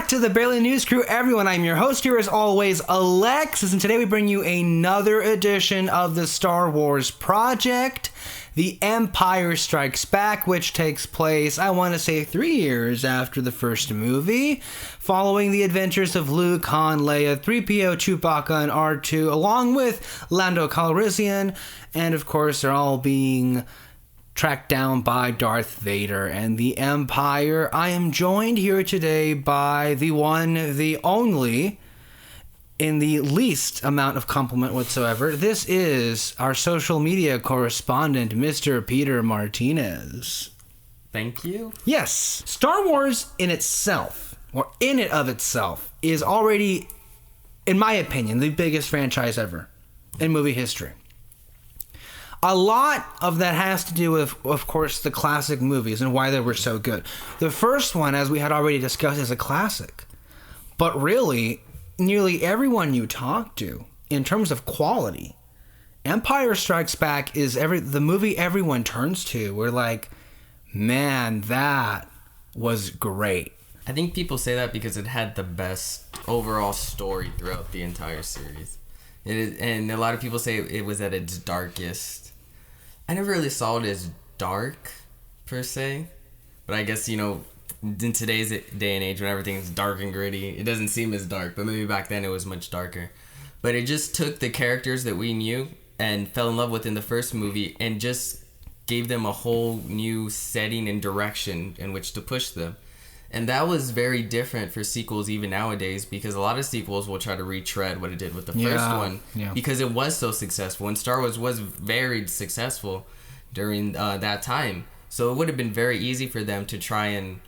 back to the Barely News Crew, everyone. I'm your host here, as always, Alexis, and today we bring you another edition of the Star Wars Project, The Empire Strikes Back, which takes place, I want to say, 3 years after the first movie, following the adventures of Luke, Han, Leia, 3PO, Chewbacca, and R2, along with Lando Calrissian, and of course, they're all being tracked down by Darth Vader and the Empire. I am joined here today by the one, the only, in the least amount of compliment whatsoever. This is our social media correspondent, Mr. Peter Martinez. Thank you. Yes. Star Wars in itself, or in and of itself, is already, in my opinion, the biggest franchise ever in movie history. A lot of that has to do with, of course, the classic movies and why they were so good. The first one, as we had already discussed, is a classic. But really, nearly everyone you talk to, in terms of quality, Empire Strikes Back is the movie everyone turns to. We're like, man, that was great. I think people say that because it had the best overall story throughout the entire series. And a lot of people say it was at its darkest. I never really saw it as dark, per se. But I guess, in today's day and age when everything's dark and gritty, it doesn't seem as dark. But maybe back then it was much darker. But it just took the characters that we knew and fell in love with in the first movie and just gave them a whole new setting and direction in which to push them. And that was very different for sequels even nowadays, because a lot of sequels will try to retread what it did with the first one because it was so successful. And Star Wars was very successful during that time. So it would have been very easy for them to try and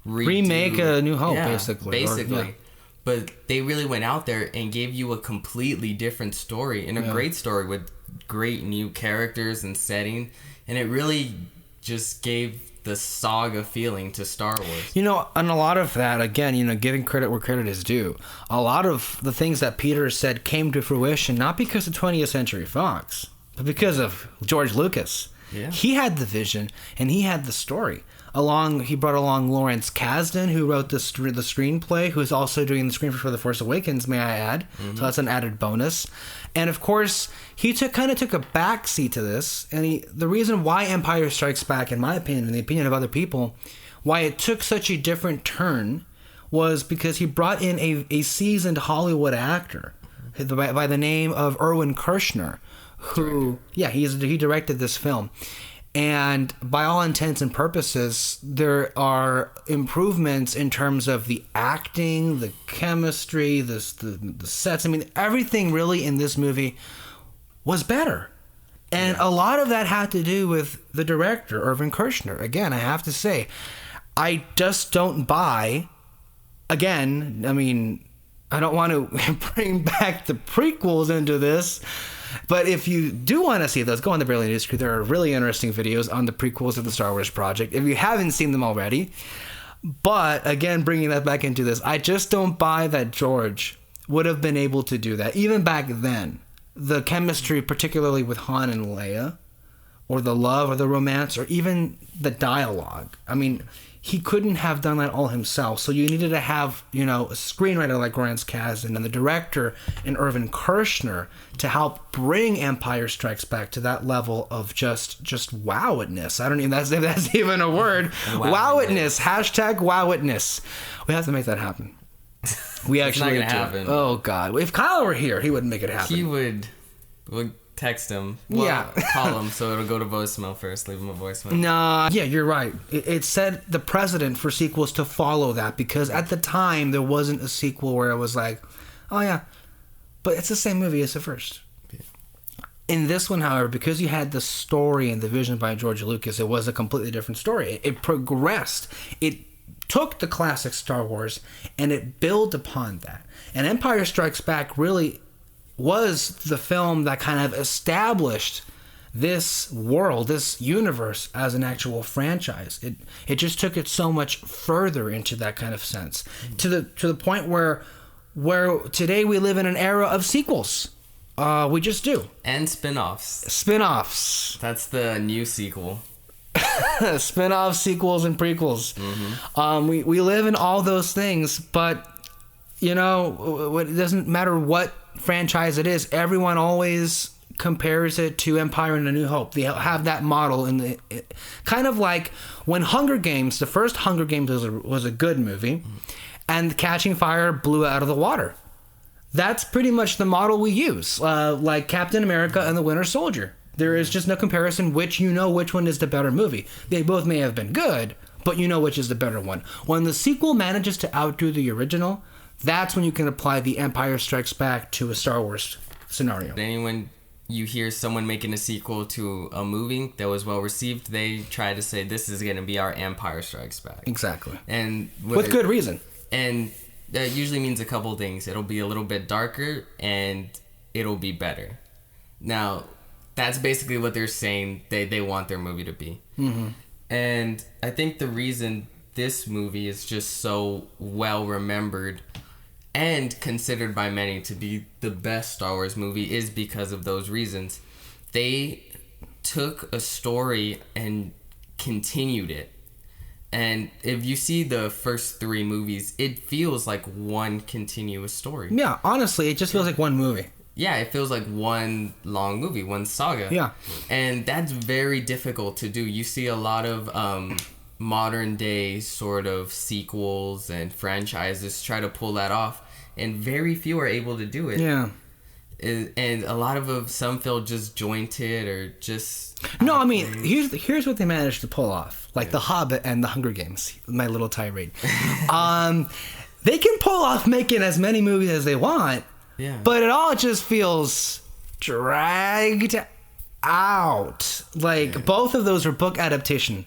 remake A New Hope, basically. But they really went out there and gave you a completely different story, and a great story with great new characters and setting. And it really just gave the saga feeling to Star Wars. And a lot of that, again, giving credit where credit is due. A lot of the things that Peter said came to fruition, not because of 20th Century Fox, but because of George Lucas. Yeah. He had the vision, and he had the story. He brought along Lawrence Kasdan, who wrote the screenplay, who is also doing the screenplay for The Force Awakens, may I add. Mm-hmm. So that's an added bonus. And of course, he took a backseat to this. And the reason why Empire Strikes Back, in my opinion, and the opinion of other people, why it took such a different turn was because he brought in a seasoned Hollywood actor by the name of Irwin Kershner, who, he directed this film. And by all intents and purposes, there are improvements in terms of the acting, the chemistry, the sets. I mean, everything really in this movie was better. And a lot of that had to do with the director, Irvin Kershner. Again, I have to say, I just don't buy, I don't want to bring back the prequels into this, but if you do want to see those, go on the Barely News Crew. There are really interesting videos on the prequels of the Star Wars Project, if you haven't seen them already. But, again, bringing that back into this, I just don't buy that George would have been able to do that. Even back then, the chemistry, particularly with Han and Leia, or the love or the romance, or even the dialogue. I mean, he couldn't have done that all himself. So you needed to have, a screenwriter like Lawrence Kasdan and the director in Irvin Kershner to help bring Empire Strikes Back to that level of just wow-itness. I don't even if that's even a word. Wow-itness. Hashtag wow-itness. We have to make that happen. We actually it's not gonna happen. Oh God! If Kyle were here, he wouldn't make it happen. He would. We'll text him. Well, call him, so it'll go to voicemail first. Leave him a voicemail. Nah, yeah, you're right. It set the precedent for sequels to follow that, because at the time there wasn't a sequel where it was like, oh yeah, but it's the same movie as the first. Yeah. In this one, however, because you had the story and the vision by George Lucas, it was a completely different story. It progressed. It took the classic Star Wars and it built upon that. And Empire Strikes Back really was the film that kind of established this world, this universe, as an actual franchise. It just took it so much further into that kind of sense, to the point where today we live in an era of sequels. We just do. And spin-offs. Spin-offs. That's the new sequel. spin-offs, sequels, and prequels. Mm-hmm. We live in all those things, but you know, it doesn't matter what franchise it is. Everyone always compares it to Empire and A New Hope. They have that model in the kind of like when Hunger Games, the first Hunger Games was a good movie, and Catching Fire blew it out of the water. That's pretty much the model we use, like Captain America and the Winter Soldier. There is just no comparison which one is the better movie. They both may have been good, but you know which is the better one. When the sequel manages to outdo the original, that's when you can apply the Empire Strikes Back to a Star Wars scenario. Anyone you hear someone making a sequel to a movie that was well received, they try to say this is going to be our Empire Strikes Back. Exactly. And with good reason. And that usually means a couple things. It'll be a little bit darker and it'll be better. Now, that's basically what they're saying they want their movie to be. Mm-hmm. And I think the reason this movie is just so well remembered and considered by many to be the best Star Wars movie is because of those reasons. They took a story and continued it. And if you see the first 3 movies, it feels like one continuous story. Yeah, honestly, it just feels like one movie. Yeah, it feels like one long movie, one saga. Yeah. And that's very difficult to do. You see a lot of modern day sort of sequels and franchises try to pull that off, and very few are able to do it. Yeah. And a lot of some feel just jointed or just... No, I mean, here's what they managed to pull off. Like The Hobbit and The Hunger Games. My little tirade. They can pull off making as many movies as they want. Yeah. But it all just feels dragged out. Like, both of those are book adaptation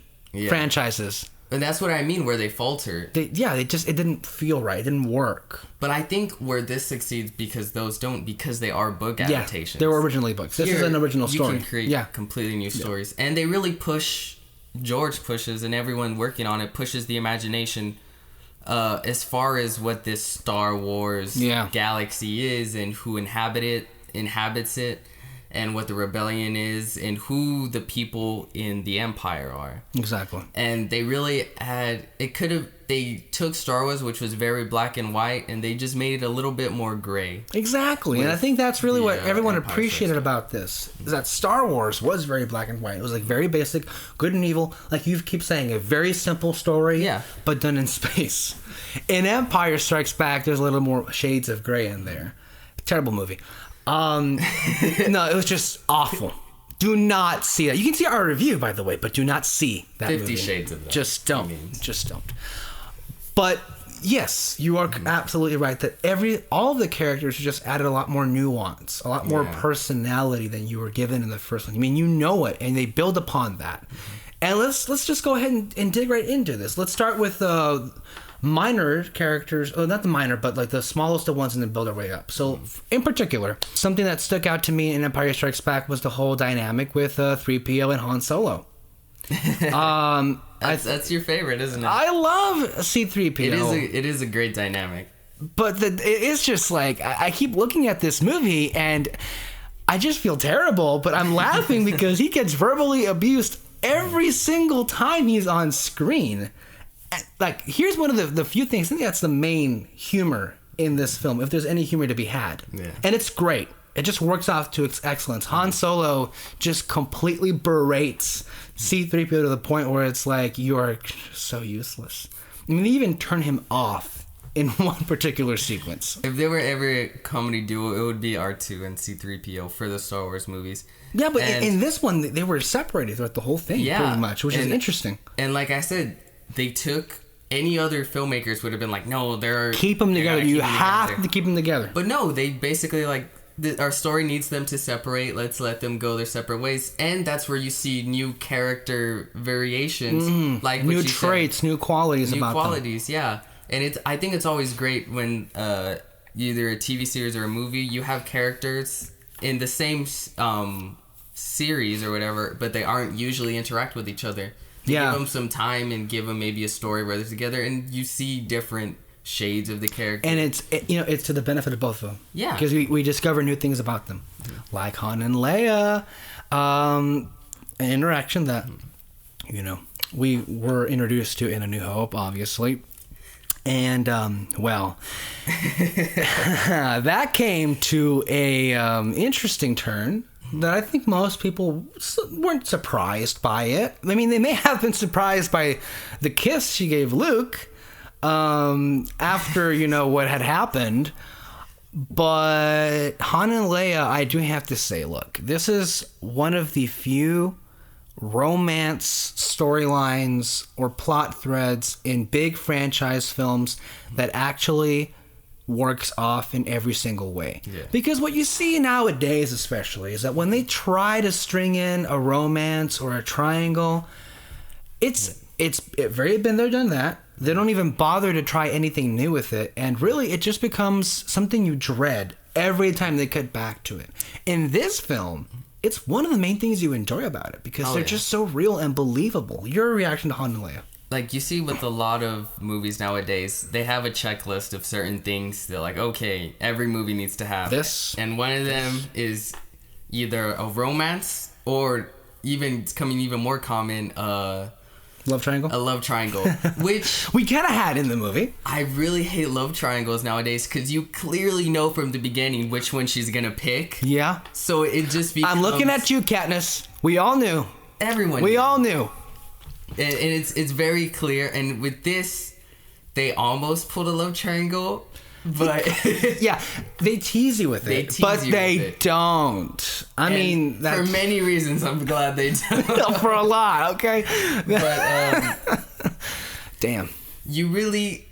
franchises. And that's what I mean, where they falter. It didn't feel right. It didn't work. But I think where this succeeds because those don't, because they are book adaptations. Yeah, they were originally books. This is an original story. You can create completely new stories. And they really George pushes, and everyone working on it pushes the imagination as far as what this Star Wars galaxy is and who inhabits it. And what the rebellion is, and who the people in the Empire are. Exactly. And they really they took Star Wars, which was very black and white, and they just made it a little bit more gray. Exactly. And I think that's really what everyone appreciated about this, is that Star Wars was very black and white. It was like very basic, good and evil, like you keep saying, a very simple story, but done in space. In Empire Strikes Back, there's a little more shades of gray in there. Terrible movie. No, it was just awful. Do not see that. You can see our review, by the way, but do not see that 50 movie. Shades of that. Just don't. Just don't. But yes, you are absolutely right that all of the characters just added a lot more nuance, a lot more personality than you were given in the first one. I mean, you know it, and they build upon that. And let's just go ahead and dig right into this. Let's start with minor characters, not the minor, but like the smallest of ones, and then build our way up. So in particular, something that stuck out to me in Empire Strikes Back was the whole dynamic with 3PO and Han Solo. That's your favorite, isn't it? I love C-3PO. It is a great dynamic. But it's just like, I keep looking at this movie and I just feel terrible, but I'm laughing because he gets verbally abused every single time he's on screen. Like, here's one of the few things, I think that's the main humor in this film, if there's any humor to be had. Yeah. And it's great. It just works off to its excellence. Han Solo just completely berates C-3PO to the point where it's like, you are so useless. I mean, they even turn him off in one particular sequence. If there were ever a comedy duo, it would be R2 and C-3PO for the Star Wars movies. Yeah, but in this one, they were separated throughout the whole thing, pretty much, which is interesting. And like I said, they took... Any other filmmakers would have been like, no, keep them together. You have to keep them together. But no, they basically like, our story needs them to separate. Let's let them go their separate ways. And that's where you see new character variations. Like new traits, new qualities about them. New qualities, yeah. And I think it's always great when either a TV series or a movie, you have characters in the same series or whatever, but they aren't usually interact with each other. Give them some time and give them maybe a story where they're together, and you see different shades of the character. And it's to the benefit of both of them. Yeah. Because we discover new things about them. Like Han and Leia. An interaction that you know, we were introduced to in A New Hope, obviously. And, well, that came to a interesting turn that I think most people weren't surprised by it. I mean, they may have been surprised by the kiss she gave Luke after, you know, what had happened. But Han and Leia, I do have to say, look, this is one of the few romance storylines or plot threads in big franchise films that actually works off in every single way. Yeah. Because what you see nowadays especially is that when they try to string in a romance or a triangle, it's very been there, done that. They don't even bother to try anything new with it, and really it just becomes something you dread every time they cut back to it. In this film, it's one of the main things you enjoy about it because they're just so real and believable. Your reaction to Han and Leia? Like, you see with a lot of movies nowadays, they have a checklist of certain things. They're like, okay, every movie needs to have this. And one of them is either a romance or even, it's coming even more common, love triangle? A love triangle, which we kind of had in the movie. I really hate love triangles nowadays because you clearly know from the beginning which one she's going to pick. Yeah. So it just becomes... I'm looking at you, Katniss. We all knew. Everyone We knew. all knew. And it's very clear. And with this, they almost pulled a love triangle, but yeah, they tease you with it, but they don't. I mean, that's... for many reasons, I'm glad they don't. For a lot, okay. But damn, you really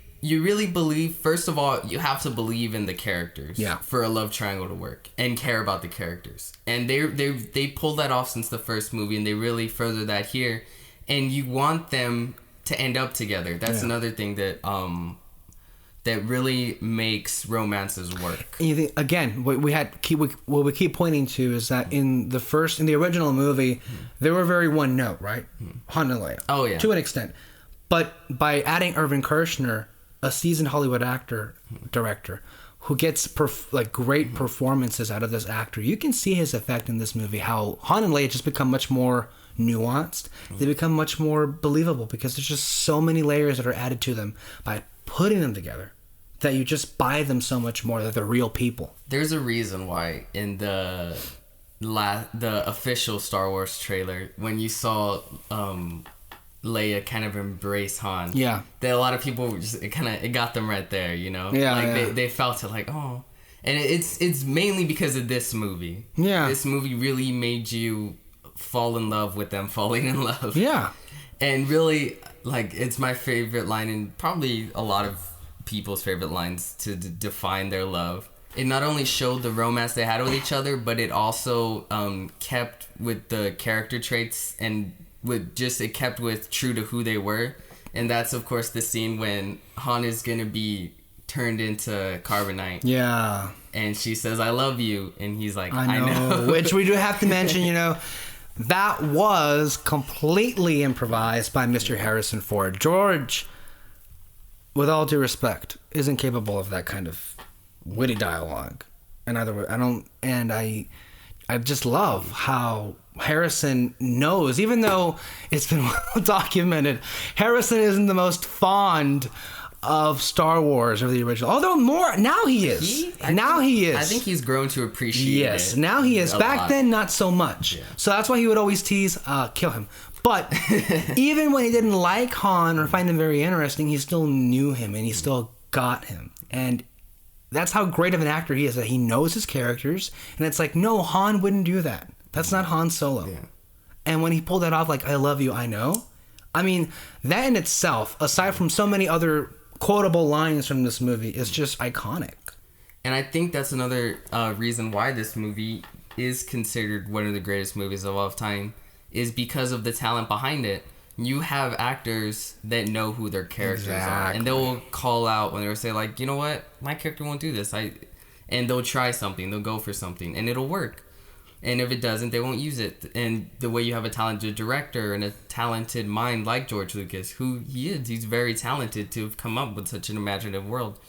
believe. First of all, you have to believe in the characters. Yeah. For a love triangle to work and care about the characters, and they pulled that off since the first movie, and they really further that here. And you want them to end up together. That's another thing that that really makes romances work. And you think, again, what we keep pointing to is that in the original movie, they were very one note, right? Han and Leia. Oh yeah. To an extent, but by adding Irvin Kershner, a seasoned Hollywood director, who gets great performances out of this actor, you can see his effect in this movie. How Han and Leia just become much more nuanced. They become much more believable because there's just so many layers that are added to them by putting them together that you just buy them so much more, that they're real people. There's a reason why in the official Star Wars trailer, when you saw Leia kind of embrace Han, that a lot of people just it got them right there, you know. They felt it like, oh. And it's mainly because of this movie. This movie really made you fall in love with them falling in love. And really, like, it's my favorite line, and probably a lot of people's favorite lines to define their love. It not only showed the romance they had with each other, but it also kept with the character traits, and it kept with true to who they were. And that's, of course, the scene when Han is gonna be turned into carbonite. And she says, "I love you," and he's like, "I know." Which we do have to mention, you know, that was completely improvised by Mr. Harrison Ford. George, with all due respect, isn't capable of that kind of witty dialogue. In other words, I just love how Harrison knows, even though it's been well documented, Harrison isn't the most fond of Star Wars or the original. Although now he is. I think he's grown to appreciate it. Yes, now he is. Back then, not so much. So that's why he would always tease, kill him. But even when he didn't like Han or find him very interesting, he still knew him and he still got him. And that's how great of an actor he is, that he knows his characters. And it's like, no, Han wouldn't do that. That's not Han Solo. And when he pulled that off, like, I love you, I know. I mean, that in itself, aside from so many other quotable lines from this movie, is just iconic. And I think that's another reason why this movie is considered one of the greatest movies of all time, is because of the talent behind it. You have actors that know who their characters are, and they'll call out when they'll say, like, you know what, my character won't do this. And they'll try something, they'll go for something, and it'll work. And if it doesn't, they won't use it. And the way you have a talented director and a talented mind like George Lucas, who he's very talented to have come up with such an imaginative world.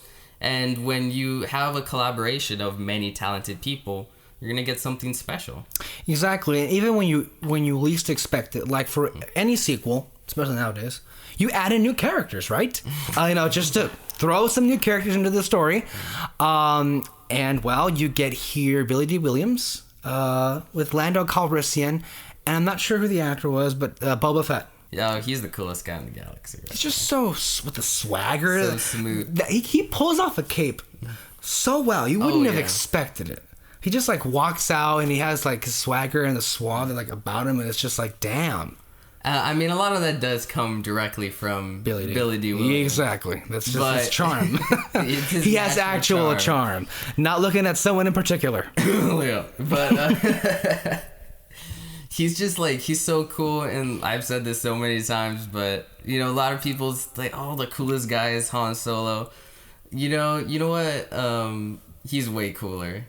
And when you have a collaboration of many talented people, you're gonna get something special. Exactly. And even when you least expect it, like for any sequel, especially nowadays, you add in new characters, right? Just to throw some new characters into the story. And well, you get here Billy D. Williams with Lando Calrissian, and I'm not sure who the actor was, but Boba Fett. Yeah, he's the coolest guy in the galaxy. Right? He's just so with the swagger. So smooth. He pulls off a cape so well. You wouldn't have expected it. He just like walks out and he has like his swagger and the suave like about him, and it's just like, damn. I mean, a lot of that does come directly from Billy D. Williams. Exactly. That's just his charm. He has actual charm. Not looking at someone in particular. Yeah. But he's just like, he's so cool. And I've said this so many times, but, a lot of people's like, oh, the coolest guy is Han Solo. You know what? He's way cooler.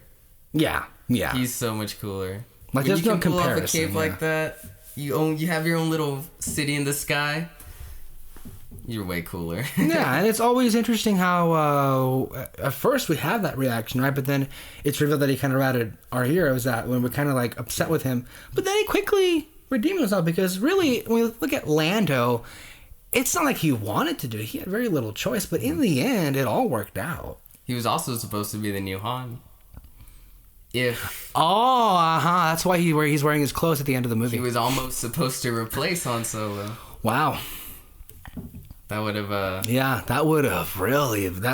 Yeah. He's so much cooler. Like, when there's no comparison. Pull off a cape like that. You have your own little city in the sky. You're way cooler. Yeah, and it's always interesting how at first we have that reaction, right? But then it's revealed that he kind of ratted our heroes out when we're kind of like upset with him. But then he quickly redeemed himself, because really, when we look at Lando, it's not like he wanted to do it. He had very little choice, but in the end, it all worked out. He was also supposed to be the new Han. That's why he's wearing his clothes at the end of the movie. He was almost supposed to replace Han Solo. Wow. That would have that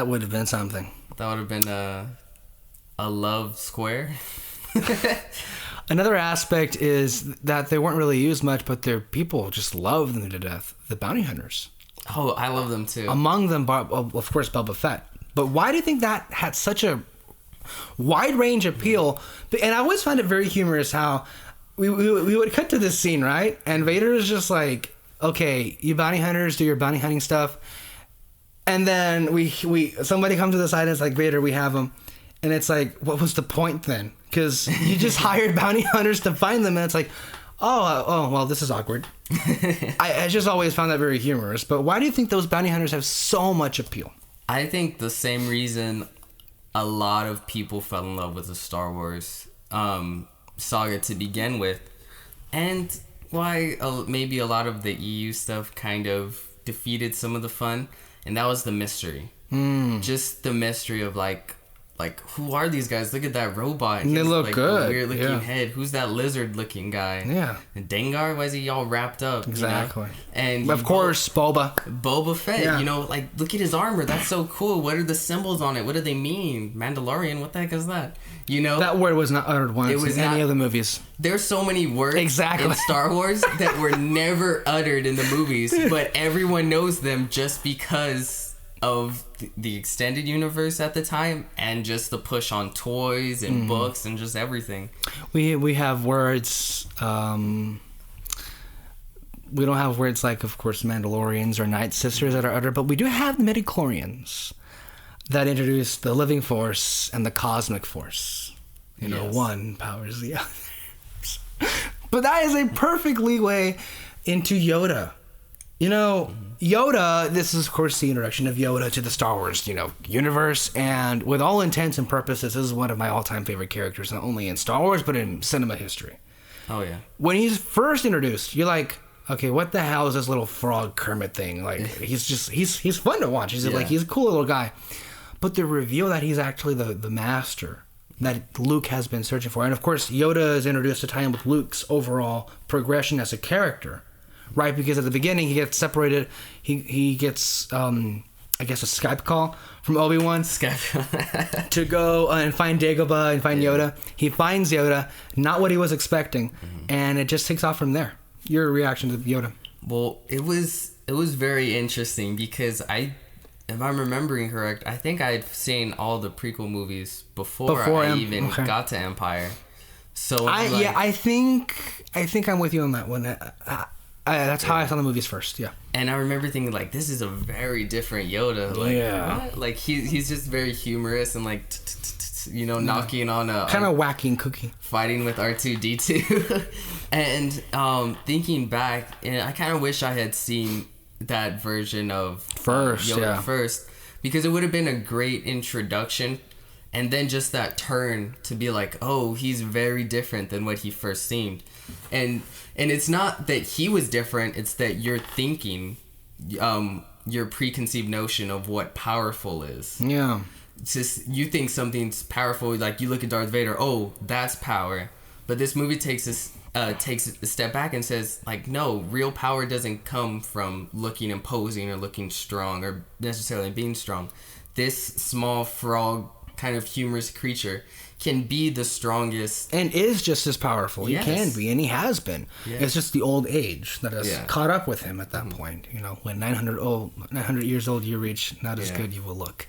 would have been something. That would have been a love square. Another aspect is that they weren't really used much, but their people just love them to death. The bounty hunters. Oh, I love them too. Among them, of course, Boba Fett. But why do you think that had such a wide range appeal? And I always find it very humorous how we would cut to this scene, right? And Vader is just like, okay, you bounty hunters, do your bounty hunting stuff. And then somebody comes to the side and it's like, Vader, we have him. And it's like, what was the point then? Because you just hired bounty hunters to find them, and it's like, well, this is awkward. I just always found that very humorous. But why do you think those bounty hunters have so much appeal? I think the same reason a lot of people fell in love with the Star Wars saga to begin with, and why maybe a lot of the EU stuff kind of defeated some of the fun, and that was the mystery. Just the mystery of like who are these guys? Look at that robot. And they look good. Weird looking head. Who's that lizard looking guy? Yeah. And Dengar, why is he all wrapped up? Exactly. And of course, Boba Fett. Yeah. Look at his armor. That's so cool. What are the symbols on it? What do they mean? Mandalorian. What the heck is that? That word was not uttered once in any of the movies. There's so many words in Star Wars that were never uttered in the movies, but everyone knows them just because of the extended universe at the time, and just the push on toys and books and just everything. We have words. We don't have words like, of course, Mandalorians or Night Sisters that are uttered, but we do have the midichlorians that introduce the living force and the cosmic force. One powers the other. But that is a perfect leeway into Yoda. Yoda, this is, of course, the introduction of Yoda to the Star Wars, universe. And with all intents and purposes, this is one of my all-time favorite characters, not only in Star Wars, but in cinema history. Oh, yeah. When he's first introduced, you're like, okay, what the hell is this little frog Kermit thing? Like, he's fun to watch. He's a cool little guy. But the reveal that he's actually the master that Luke has been searching for. And, of course, Yoda is introduced to tie in with Luke's overall progression as a character. Right, because at the beginning he gets separated. He gets, I guess, a Skype call from Obi-Wan to go and find Dagobah and find Yoda. He finds Yoda, not what he was expecting, and it just takes off from there. Your reaction to Yoda? Well, it was very interesting because if I'm remembering correct, I think I'd seen all the prequel movies before I even got to Empire. So I think I'm with you on that one. That's how I saw the movies first, yeah. And I remember thinking, this is a very different Yoda. What? He's just very humorous and, knocking on a... kind of whacking cookie. Fighting with R2-D2. And thinking back, and I kind of wish I had seen that version of Yoda first. Because it would have been a great introduction. And then just that turn to be like, oh, he's very different than what he first seemed. And it's not that he was different, it's that you're thinking, your preconceived notion of what powerful is. Yeah. It's just, you think something's powerful, like you look at Darth Vader, oh, that's power. But this movie takes a step back and says, like, no, real power doesn't come from looking imposing or looking strong or necessarily being strong. This small frog kind of humorous creature can be the strongest and is just as powerful. Yes. He can be, and he has been. Yes. It's just the old age that has caught up with him at that point. You know, when 900 years old you reach, not as good you will look.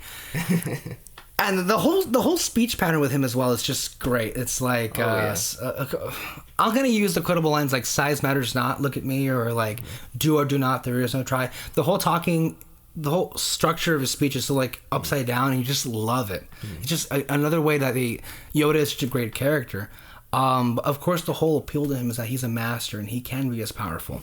And the whole speech pattern with him as well is just great. It's like I'm gonna use the quotable lines like "size matters not," "look at me," or like "do or do not," "there is no try." The whole structure of his speech is so like upside down, and you just love it. It's just another way that Yoda is such a great character. Of course, the whole appeal to him is that he's a master and he can be as powerful.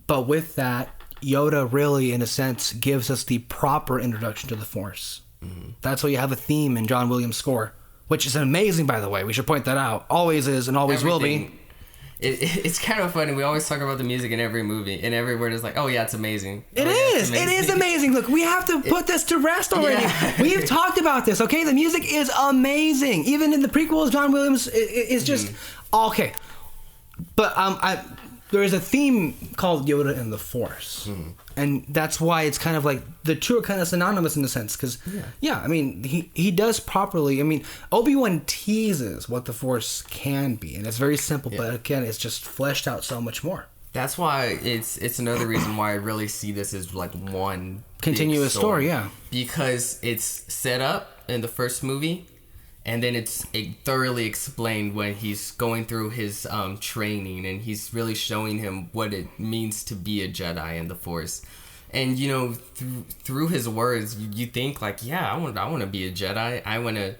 But with that, Yoda really, in a sense, gives us the proper introduction to the Force. Mm-hmm. That's why you have a theme in John Williams' score, which is amazing, by the way. We should point that out. Always is and always will be. It's kind of funny. We always talk about the music in every movie, and every word is like, oh yeah, it's amazing. It is amazing. Look, we have to put this to rest already. Yeah. We've talked about this, okay? The music is amazing. Even in the prequels, John Williams is just okay. But there is a theme called Yoda and the Force. And that's why it's kind of like the two are kind of synonymous in a sense. Because, I mean, he does properly. I mean, Obi-Wan teases what the Force can be. And it's very simple, but again, it's just fleshed out so much more. That's why it's another reason why I really see this as like one continuous story, because it's set up in the first movie. And then it's thoroughly explained when he's going through his training, and he's really showing him what it means to be a Jedi in the Force. And you know, through his words, you think like, yeah, I want to be a Jedi. I want to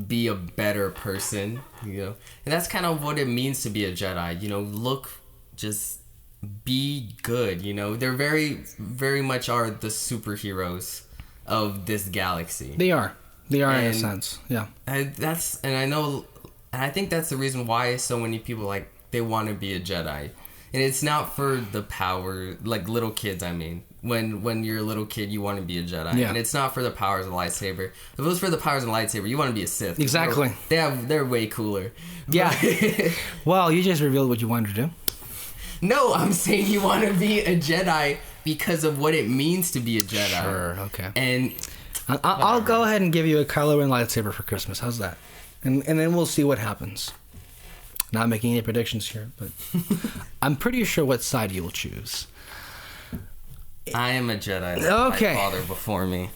be a better person. You know, and that's kind of what it means to be a Jedi. You know, just be good. You know, they're very, very much are the superheroes of this galaxy. They are. They are in a sense, yeah. I think that's the reason why so many people like they want to be a Jedi, and it's not for the power, like little kids. I mean, when you're a little kid, you want to be a Jedi, and it's not for the powers of the lightsaber. If it was for the powers of the lightsaber, you want to be a Sith. Exactly. They're way cooler. Yeah. Well, you just revealed what you wanted to do. No, I'm saying you want to be a Jedi because of what it means to be a Jedi. Sure. Okay. And I'll go ahead and give you a Kylo Ren lightsaber for Christmas. How's that? And then we'll see what happens. Not making any predictions here, but I'm pretty sure what side you will choose. I am a Jedi. Okay. My father before me.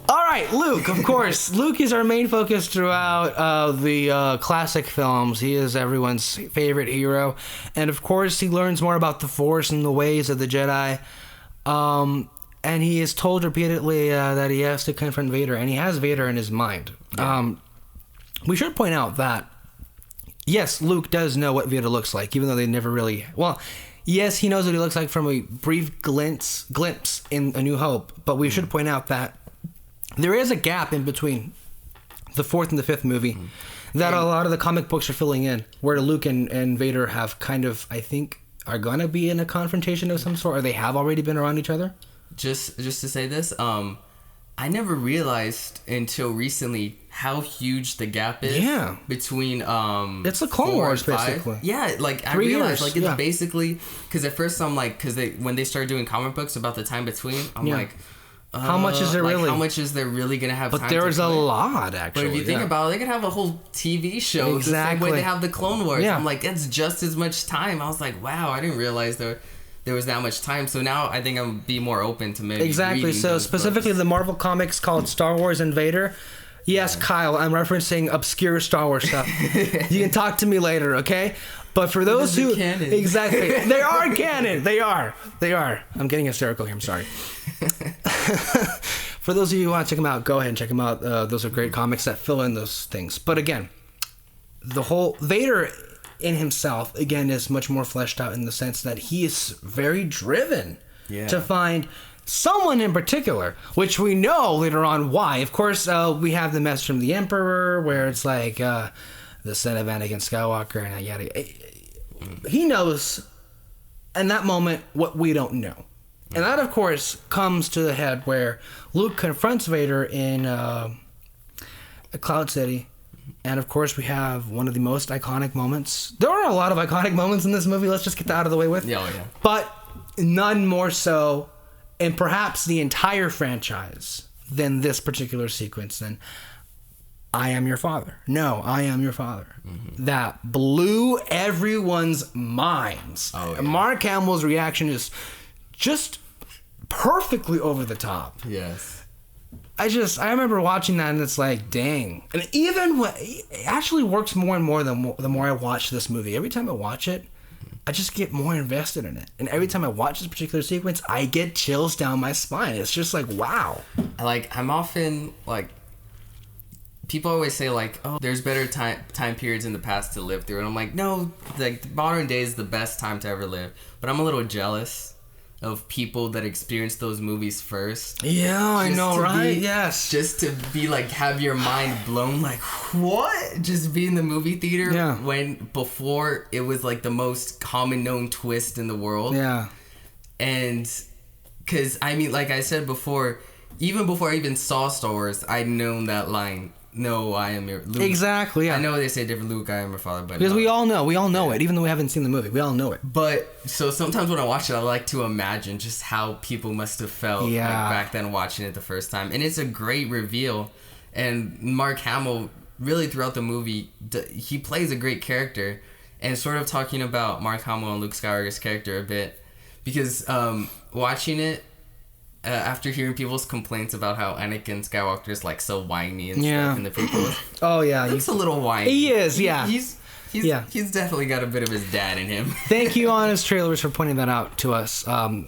All right, Luke, of course. Luke is our main focus throughout the classic films. He is everyone's favorite hero. And, of course, he learns more about the Force and the ways of the Jedi. And he is told repeatedly that he has to confront Vader, and he has Vader in his mind. Yeah. We should point out that, yes, Luke does know what Vader looks like, even though they never really... Well, yes, he knows what he looks like from a brief glimpse in A New Hope, but we should point out that there is a gap in between the fourth and the fifth movie that a lot of the comic books are filling in, where Luke and Vader have kind of, I think, are going to be in a confrontation of some sort, or they have already been around each other. Just to say this, I never realized until recently how huge the gap is between it's the Clone Wars basically. Yeah, like I realized like it's basically because at first I'm like when they started doing comic books about the time between, I'm like, how much is there really? How much is there really gonna have? But time there's to a lot actually. But if you think about it, they could have a whole TV show the same way they have the Clone Wars. I'm like, that's just as much time. I was like, wow, I didn't realize there was that much time. So now I think I'm be more open to maybe exactly. So specifically the Marvel comics called Star Wars and Vader. Yes, Kyle, I'm referencing obscure Star Wars stuff. You can talk to me later, okay? But for those who exactly, they are canon. They are. I'm getting hysterical here. I'm sorry. For those of you who want to check them out, go ahead and check them out. Those are great comics that fill in those things. But again, the whole Vader in himself again is much more fleshed out in the sense that he is very driven to find someone in particular, which we know later on why. Of course, we have the message from the Emperor where it's like the son of Anakin Skywalker and yada. He knows in that moment what we don't know. And that, of course, comes to the head where Luke confronts Vader in Cloud City. And, of course, we have one of the most iconic moments. There are a lot of iconic moments in this movie. Let's just get that out of the way with. Yeah. But none more so, and perhaps the entire franchise, than this particular sequence. And I am your father. No, I am your father. Mm-hmm. That blew everyone's minds. Oh, yeah. Mark Hamill's reaction is just perfectly over the top. Yes. I remember watching that and it's like, dang. And even it actually works more and more the more I watch this movie. Every time I watch it, I just get more invested in it. And every time I watch this particular sequence, I get chills down my spine. It's just like, wow. Like, I'm often, like, people always say, like, oh, there's better time periods in the past to live through. And I'm like, no, like, modern day is the best time to ever live. But I'm a little jealous of people that experienced those movies first. Yeah, I know, right? Yes. Just to be like, have your mind blown, like, what? Just be in the movie theater when before it was like the most common known twist in the world. Yeah. And because, I mean, like I said before, even before I even saw Star Wars, I'd known that line. No, I am your Luke. Exactly, yeah. I know they say different, Luke, I am your father, but because we all know it, even though we haven't seen the movie, we all know it. But, so sometimes when I watch it, I like to imagine just how people must have felt like, back then watching it the first time. And it's a great reveal. And Mark Hamill, really throughout the movie, he plays a great character. And sort of talking about Mark Hamill and Luke Skywalker's character a bit, because watching it, after hearing people's complaints about how Anakin Skywalker is like so whiny and stuff in the prequels. Oh yeah, he's a little whiny. He is, yeah. He's definitely got a bit of his dad in him. Thank you, Honest Trailers, for pointing that out to us. No,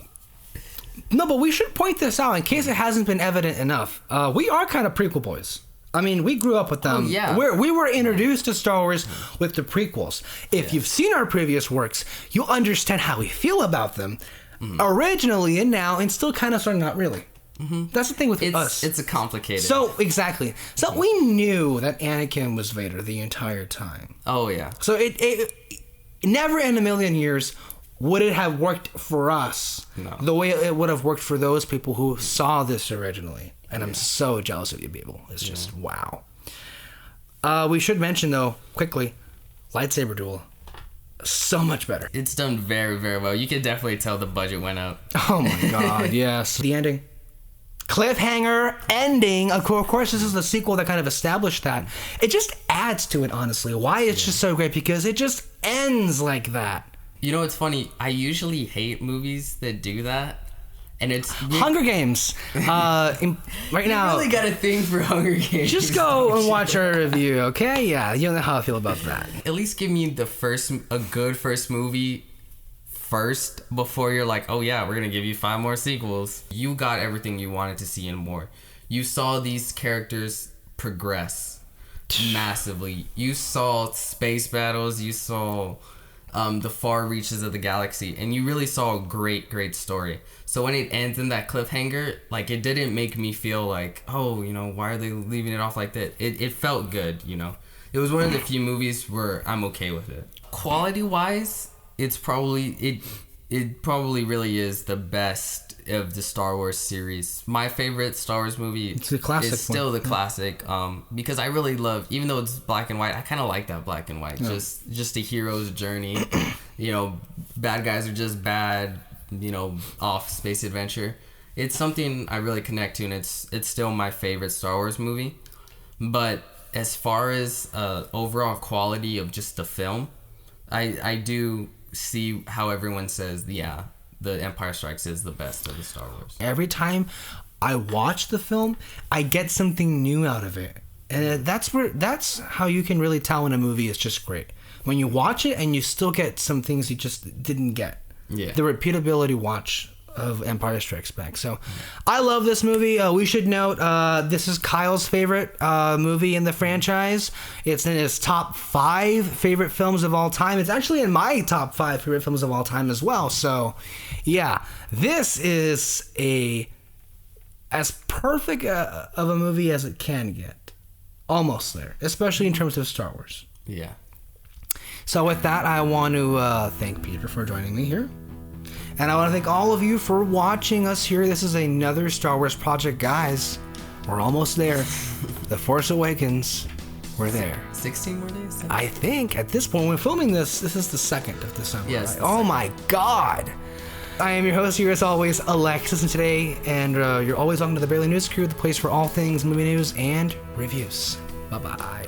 but we should point this out in case it hasn't been evident enough. We are kind of prequel boys. I mean, we grew up with them. Oh, yeah. We were introduced to Star Wars with the prequels. If you've seen our previous works, you'll understand how we feel about them. Mm-hmm. Originally and now, and still kind of sort of not really. Mm-hmm. That's the thing with us. It's a complicated. So, exactly. So, we knew that Anakin was Vader the entire time. Oh, yeah. So, it never in a million years would it have worked for us the way it would have worked for those people who saw this originally. And I'm so jealous of you people. It's just, wow. We should mention, though, quickly, lightsaber duel. So much better. It's done very, very well. You can definitely tell the budget went up. Oh my god, yes. The ending. Cliffhanger ending. Of course, this is the sequel that kind of established that. It just adds to it, honestly. Why it's just so great, because it just ends like that. You know, it's funny. I usually hate movies that do that. And it's Hunger Games. Right now, you really got a thing for Hunger Games. Just go and watch our review, okay? Yeah, you know how I feel about that. At least give me a good first movie first before you're like, oh yeah, we're gonna give you 5 more sequels. You got everything you wanted to see and more. You saw these characters progress massively. You saw space battles. You saw the far reaches of the galaxy, and you really saw a great story. So when it ends in that cliffhanger, like, it didn't make me feel like, oh, you know, why are they leaving it off like that? It felt good, you know. It was one of the few movies where I'm okay with it. Quality wise, it's probably it probably really is the best of the Star Wars series. My favorite Star Wars movie is still the classic, because I really love, even though it's black and white, I kind of like that black and white. Just a hero's journey. You know, bad guys are just bad, you know, off space adventure. It's something I really connect to, and it's still my favorite Star Wars movie. But as far as overall quality of just the film, I do see how everyone says, yeah, The Empire Strikes is the best of the Star Wars. Every time I watch the film, I get something new out of it. And that's how you can really tell when a movie is just great. When you watch it and you still get some things you just didn't get. Yeah. The repeatability of Empire Strikes Back. So I love this movie. We should note this is Kyle's favorite movie in the franchise. It's in his top 5 favorite films of all time. It's actually in my top 5 favorite films of all time as well. So yeah, this is as perfect of a movie as it can get. Almost there, especially in terms of Star Wars. Yeah. So with that, I want to thank Peter for joining me here. And I want to thank all of you for watching us here. This is another Star Wars project, guys. We're almost there. The Force Awakens. We're there. 16 more days? I think at this point, when we're filming this is the 2nd of December. Yes. Right? Oh my God. I am your host here as always, Alexis, and today, you're always welcome to the Barely News Crew, the place for all things movie news and reviews. Bye-bye.